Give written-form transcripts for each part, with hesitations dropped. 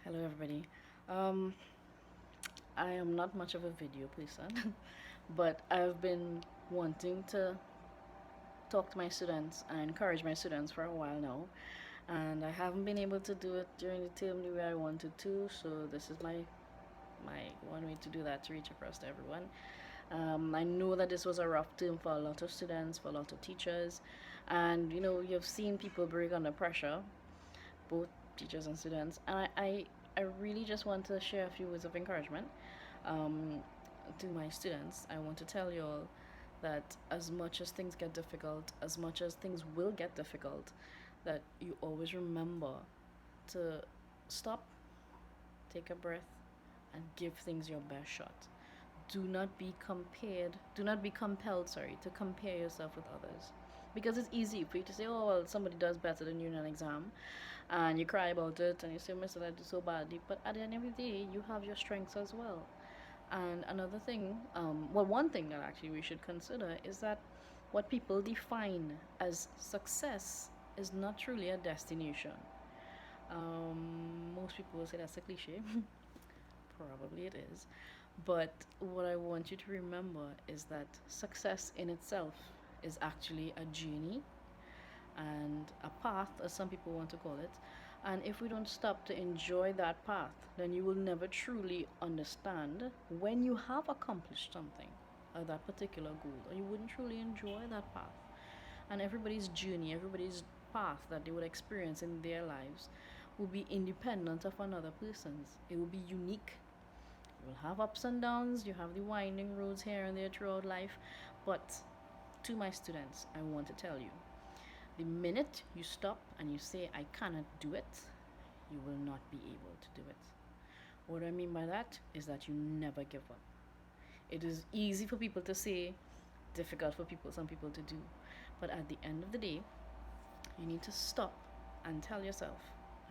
Hello, everybody. Um, I am not much of a video person, but I've been wanting to talk to my students and encourage my students for a while now, and I haven't been able to do it during the term the way I wanted to. So this is my one way to do that to reach across to everyone. I know that this was a rough term for a lot of students, for a lot of teachers, and you've seen people break under pressure, both teachers and students. And I really just want to share a few words of encouragement um, to my students. I want to tell you all that as much as things get difficult, as much as things will get difficult, that you always remember to stop, take a breath, and give things your best shot. Do not be compelled, sorry, to compare yourself with others. Because it's easy for you to say, oh, well, somebody does better than you in an exam, and you cry about it, and you say, Mr. I do so badly. But at the end of the day, you have your strengths as well. And another thing, one thing that actually we should consider is that what people define as success is not truly a destination. Most people will say that's a cliche. Probably it is. But what I want you to remember is that success in itself is actually a journey and a path, as some people want to call it. And if we don't stop to enjoy that path, then you will never truly understand when you have accomplished something, that particular goal, or you wouldn't truly enjoy that path. And everybody's journey, everybody's path that they would experience in their lives will be independent of another person's. It will be unique. You will have ups and downs, you have the winding roads here and there throughout life. But to my students, I want to tell you, the minute you stop and you say, I cannot do it, you will not be able to do it. What I mean by that is that you never give up. It is easy for people to say, difficult for some people to do. But at the end of the day, you need to stop and tell yourself,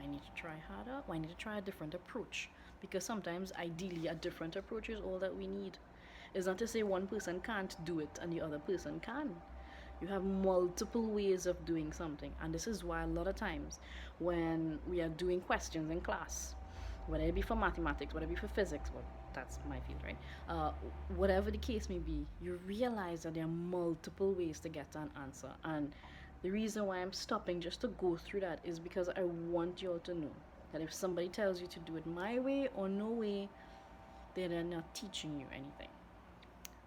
I need to try harder, or I need to try a different approach. Because sometimes, ideally, a different approach is all that we need. It's not to say one person can't do it and the other person can. You have multiple ways of doing something, and this is why a lot of times when we are doing questions in class, whether it be for mathematics, whether it be for physics, well, that's my field, right? Whatever the case may be, you realize that there are multiple ways to get an answer. And the reason why I'm stopping just to go through that is because I want you all to know that if somebody tells you to do it my way or no way, then they're not teaching you anything.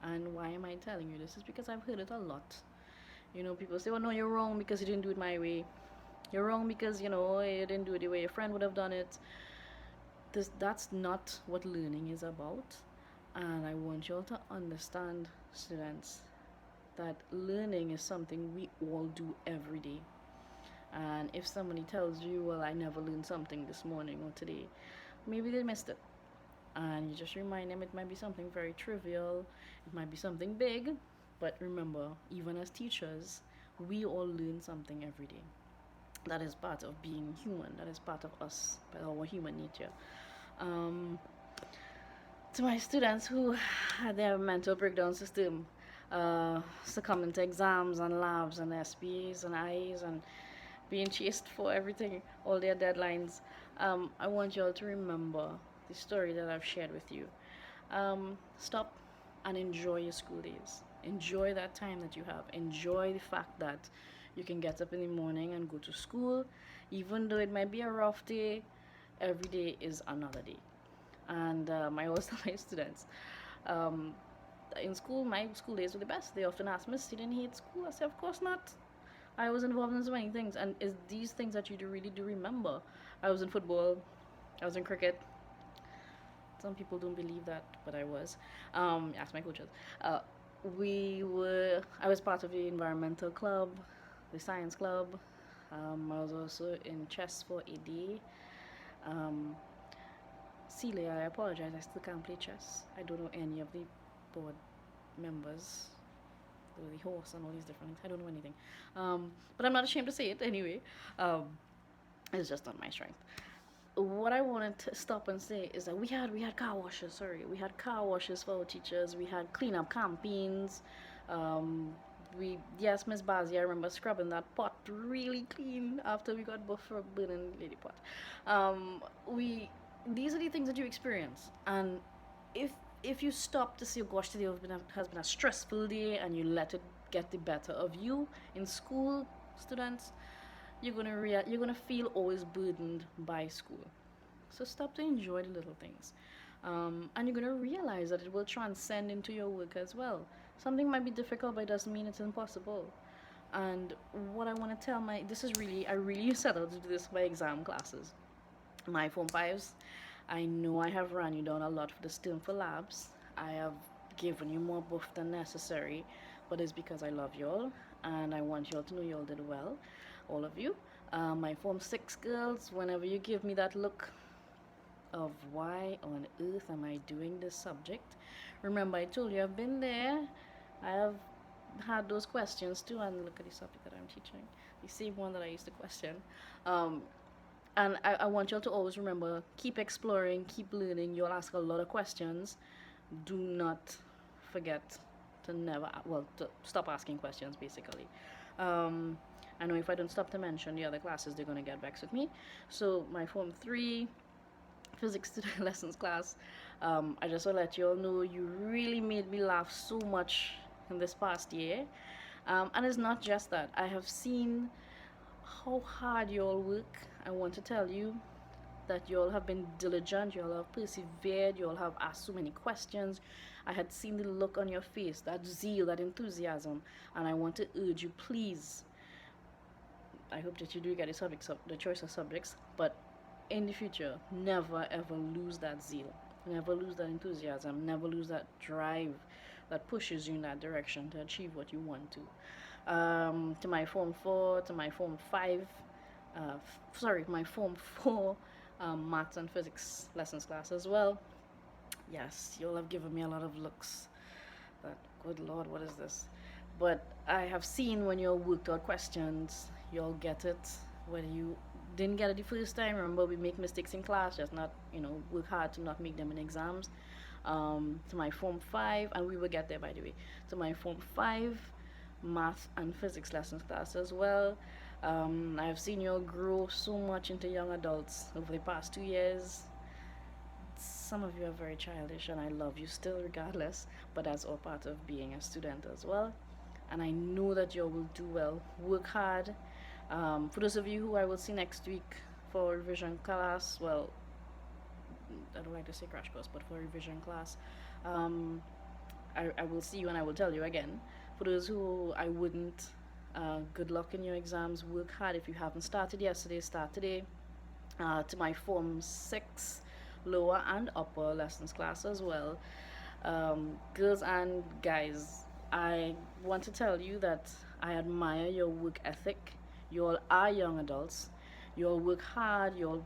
And why am I telling you this? Is because I've heard it a lot. People say, well, no, you're wrong because you didn't do it my way. You're wrong because, you didn't do it the way your friend would have done it. That's not what learning is about. And I want you all to understand, students, that learning is something we all do every day. And if somebody tells you, well, I never learned something this morning or today, maybe they missed it. And you just remind them it might be something very trivial, it might be something big, but remember, even as teachers, we all learn something every day. That is part of being human, that is part of us, our human nature. Um, to my students who had their mental breakdown system succumbing to exams and labs and SPAs and IAs and being chased for everything, all their deadlines, I want you all to remember the story that I've shared with you. Stop and enjoy your school days. Enjoy that time that you have. Enjoy the fact that you can get up in the morning and go to school. Even though it might be a rough day, every day is another day. And I always tell my students, um, in school, my school days were the best. They often ask me, you didn't hate school? I say, of course not. I was involved in so many things. And it's these things that you really do remember. I was in football. I was in cricket. Some people don't believe that, but I was. Ask my coaches. I was part of the environmental club, the science club. I was also in chess for a day. Celia, I apologize, I still can't play chess. I don't know any of the board members, the horse and all these different things. I don't know anything. But I'm not ashamed to say it anyway. It's just not my strength. What I wanted to stop and say is that we had car washes. Sorry, we had car washes for our teachers. We had cleanup campaigns. Yes, Miss Bazzi, I remember scrubbing that pot really clean after we got buffed for burning lady pot. We these are the things that you experience. And if if you stop to say, oh gosh, today has been a stressful day, and you let it get the better of you in school, students, you're gonna feel always burdened by school. So stop to enjoy the little things. And you're going to realize that it will transcend into your work as well. Something might be difficult, but it doesn't mean it's impossible. And what I want to tell this is really, I really set out to do this for my exam classes. My Form 5s, I know I have run you down a lot for the STEM for labs. I have given you more buff than necessary, but it's because I love y'all and I want y'all to know y'all did well, all of you. My Form 6 girls, whenever you give me that look of why on earth am I doing this subject, remember I told you I've been there. I have had those questions too, and look at the subject that I'm teaching, the same one that I used to question. Um, and I want y'all to always remember, keep exploring, keep learning. You'll ask a lot of questions. Do not forget to to stop asking questions, basically. Um, I know if I don't stop to mention the other classes, they're going to get vexed with me. So, my Form 3 physics student lessons class, I just want to let you all know you really made me laugh so much in this past year. And it's not just that. I have seen how hard you all work. I want to tell you that you all have been diligent, you all have persevered, you all have asked so many questions. I had seen the look on your face, that zeal, that enthusiasm, and I want to urge you, please. I hope that you do get the choice of subjects, but in the future, never ever lose that zeal, never lose that enthusiasm, never lose that drive that pushes you in that direction to achieve what you want to. To my Form 4, to my Form 5, my Form 4 maths and physics lessons class as well. Yes, you'll have given me a lot of looks that, good Lord, what is this? But I have seen when you worked out questions, you'll get it. Whether you didn't get it the first time, remember we make mistakes in class, just not, work hard to not make them in exams. To my Form 5, and we will get there by the way, to my Form 5 math and physics lessons class as well. I have seen you all grow so much into young adults over the past 2 years. Some of you are very childish, and I love you still, regardless, but that's all part of being a student as well. And I know that you all will do well. Work hard. For those of you who I will see next week for revision class, well, I don't like to say crash course, but for revision class, I will see you and I will tell you again. For those who I wouldn't, good luck in your exams. Work hard. If you haven't started yesterday, start today. To my Form 6 lower and upper lessons class as well. Girls and guys, I want to tell you that I admire your work ethic. You all are young adults. You all work hard. You all,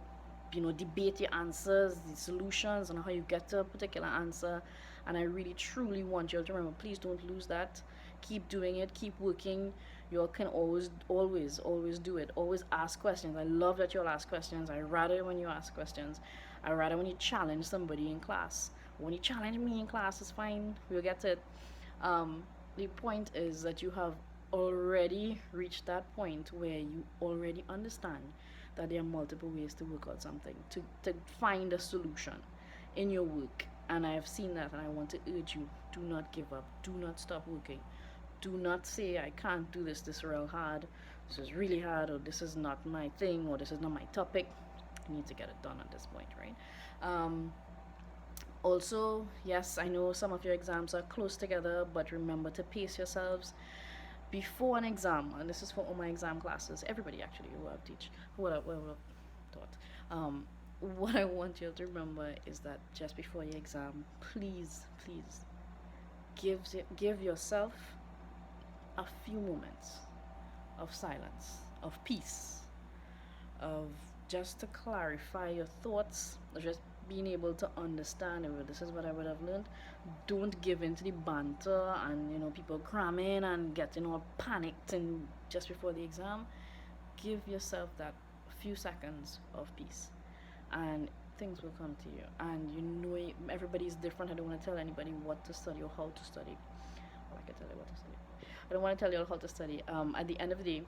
debate your answers, the solutions, and how you get to a particular answer. And I really, truly want you all to remember, please don't lose that. Keep doing it. Keep working. You all can always, always, always do it. Always ask questions. I love that you all ask questions. I rather when you ask questions. I rather when you challenge somebody in class. When you challenge me in class, it's fine. We'll get to it. The point is that you have already reached that point where you already understand that there are multiple ways to work out something, to find a solution in your work. And I have seen that, and I want to urge you, do not give up, do not stop working. Do not say, I can't do this is real hard, this is really hard, or this is not my thing, or this is not my topic. You need to get it done at this point, right? Also, yes, I know some of your exams are close together, but remember to pace yourselves before an exam. And this is for all my exam classes, everybody actually who I've taught. What I want you to remember is that just before your exam, please, please give yourself a few moments of silence, of peace, of just to clarify your thoughts, just being able to understand, well, this is what I would have learned. Don't give in to the banter and people cramming and getting all panicked and just before the exam. Give yourself that few seconds of peace, and things will come to you. And everybody is different. I don't want to tell anybody what to study or how to study. Well, I can tell you what to study. I don't want to tell you all how to study. At the end of the day,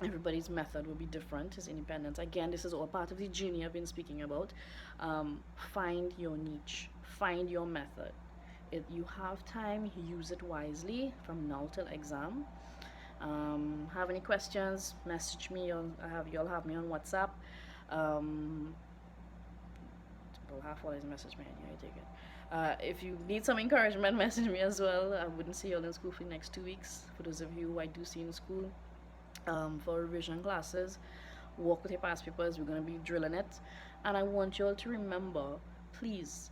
Everybody's method will be different, his independence. Again, this is all part of the journey I've been speaking about. Find your niche, find your method. If you have time, use it wisely from now till exam. Have any questions, message me on, you'll have me on WhatsApp. um, well, half what is message me anyway, take it. If you need some encouragement, message me as well. I wouldn't see you all in school for the next 2 weeks. For those of you who I do see in school, for revision classes, work with your past papers. We're going to be drilling it. And I want you all to remember, please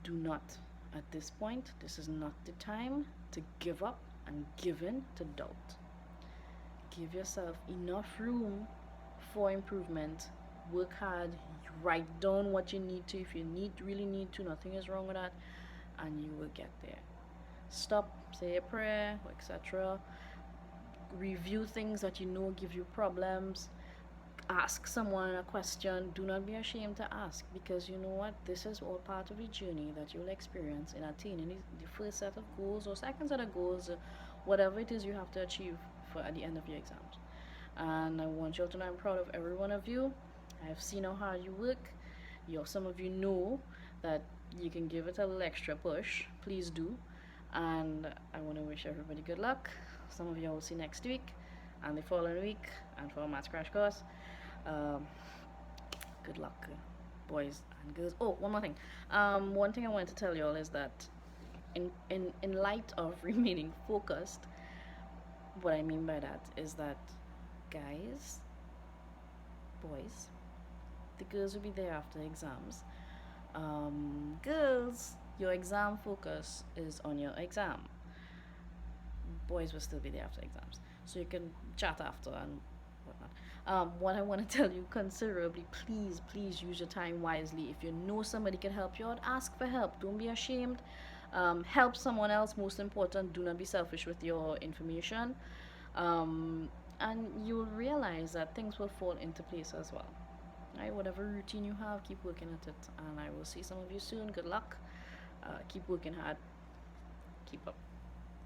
do not, at this point, this is not the time to give up and give in to doubt. Give yourself enough room for improvement. Work hard. Write down what you need to. If you really need to, nothing is wrong with that, and you will get there. Stop, say a prayer, etc. Review things that you know give you problems. Ask someone a question. Do not be ashamed to ask, because you know what? This is all part of the journey that you'll experience in attaining the first set of goals or second set of goals, whatever it is you have to achieve for at the end of your exams. And I want you all to know I'm proud of every one of you. I have seen how hard you work. Some of you know that you can give it a little extra push. Please do. And I want to wish everybody good luck. Some of you I will see next week and the following week, and for a maths crash course. Um, Good luck, boys and girls. Oh, one more thing. One thing I wanted to tell you all is that in light of remaining focused, what I mean by that is that, guys, boys, the girls will be there after exams. Girls, your exam focus is on your exam. Boys will still be there after exams, so you can chat after and whatnot. What I want to tell you considerably, please use your time wisely. If you know somebody can help you out, ask for help. Don't be ashamed. Help someone else. Most important, do not be selfish with your information. And you'll realize that things will fall into place as well. Right, whatever routine you have, keep working at it, and I will see some of you soon. Good luck. Keep working hard. Keep up.